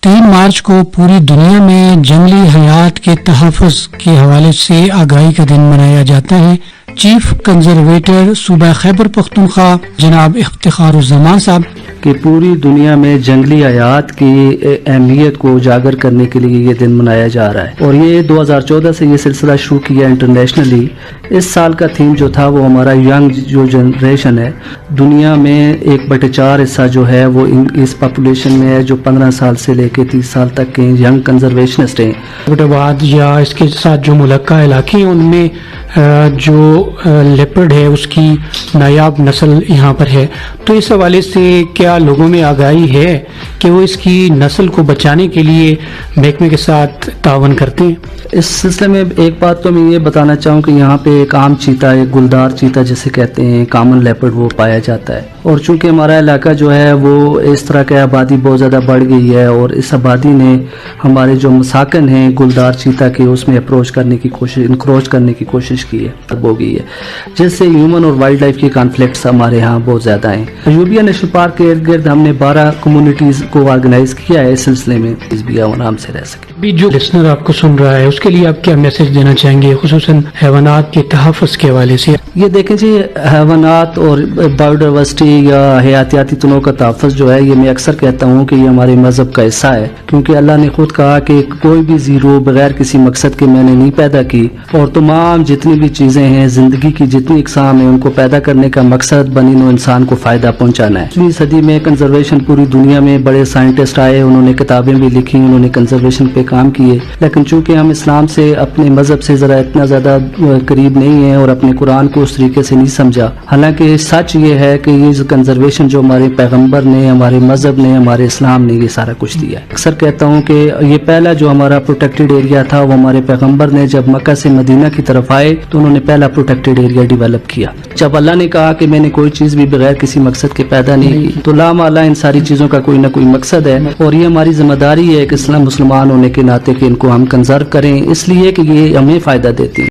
3 مارچ کو پوری دنیا میں جنگلی حیات کے تحفظ کے حوالے سے آگاہی کا دن منایا جاتا ہے۔ چیف کنزرویٹر صوبہ خیبر پختونخوا جناب افتخار الزمان صاحب کہ پوری دنیا میں جنگلی حیات کی اہمیت کو اجاگر کرنے کے لیے یہ دن منایا جا رہا ہے، اور یہ 2014 سے یہ سلسلہ شروع کیا انٹرنیشنلی۔ اس سال کا تھیم جو تھا وہ ہمارا ینگ جو جنریشن ہے، دنیا میں 1/4 حصہ جو ہے وہ اس پاپولیشن میں ہے جو 15 سال سے لے کے 30 سال تک کے ینگ کنزرویشنسٹ ہیں۔ آباد یا اس کے ساتھ جو ملکہ علاقے ہیں ان میں جو لیپرڈ ہے اس کی نایاب نسل یہاں پر ہے، تو اس حوالے سے کیا لوگوں میں آگاہی ہے کہ وہ اس کی نسل کو بچانے کے لیے محکمے کے ساتھ تعاون کرتے ہیں؟ اس سلسلے میں ایک بات تو میں یہ بتانا چاہوں کہ یہاں پہ ایک عام چیتا، ایک گلدار چیتا جسے کہتے ہیں، کامن لیپرڈ، وہ پایا جاتا ہے، اور چونکہ ہمارا علاقہ جو ہے وہ اس طرح کا آبادی بہت زیادہ بڑھ گئی ہے، اور اس آبادی نے ہمارے جو مساکن ہیں گلدار چیتا کے اس میں انکروچ کرنے کی کوشش کی ہے، ہو گئی ہے، جس سے ہیومن اور وائلڈ لائف کے کانفلکٹس ہمارے ہاں بہت زیادہ ہیں۔ یوبیا نیشنل پارک کے ارد گرد ہم نے 12 کمیونٹیز کو آرگنائز کیا ہے اس سلسلے میں اس بھی آرام سے رہ سکے۔ بھی جو لسنر آپ کو سن رہا ہے اس کے لیے آپ کیا میسج دینا چاہیں گے، خصوصاً حیوانات کے تحفظ کے حوالے سے؟ یہ دیکھیں جی، حیوانات اور بایو ڈائیورسٹی یا حیاتیاتی تنوع کا تحفظ جو ہے، یہ میں اکثر کہتا ہوں کہ یہ ہمارے مذہب کا حصہ ہے، کیونکہ اللہ نے خود کہا کہ کوئی بھی زیرو بغیر کسی مقصد کے میں نے نہیں پیدا کی، اور تمام جتنی بھی چیزیں ہیں زندگی کی جتنی اقسام ہیں ان کو پیدا کرنے کا مقصد بنی نوع انسان کو فائدہ پہنچانا ہے۔ 20ویں صدی میں کنزرویشن پوری دنیا میں بڑے سائنٹسٹ آئے، انہوں نے کتابیں بھی لکھی، انہوں نے کنزرویشن پہ کام کیے، لیکن چونکہ ہم اسلام سے اپنے مذہب سے ذرا اتنا زیادہ قریب نہیں ہیں اور اپنے قرآن کو اس طریقے سے نہیں سمجھا، حالانکہ سچ یہ ہے کہ یہ کنزرویشن جو ہمارے پیغمبر نے، ہمارے مذہب نے، ہمارے اسلام نے یہ سارا کچھ دیا ہے۔ اکثر کہتا ہوں کہ یہ پہلا جو ہمارا پروٹیکٹڈ ایریا تھا وہ ہمارے پیغمبر نے جب مکہ سے مدینہ کی طرف آئے تو انہوں نے پہلا پروٹیکٹڈ ایریا ڈیولپ کیا۔ جب اللہ نے کہا کہ میں نے کوئی چیز بھی بغیر کسی مقصد کے پیدا نہیں کی، تو لامحالہ ان ساری چیزوں کا کوئی نہ کوئی مقصد ہے، اور یہ ہماری ذمہ داری ہے کہ مسلمان ہونے کے ناطے کہ ان کو ہم کنزرو کریں، اس لیے کہ یہ ہمیں فائدہ دیتی ہیں۔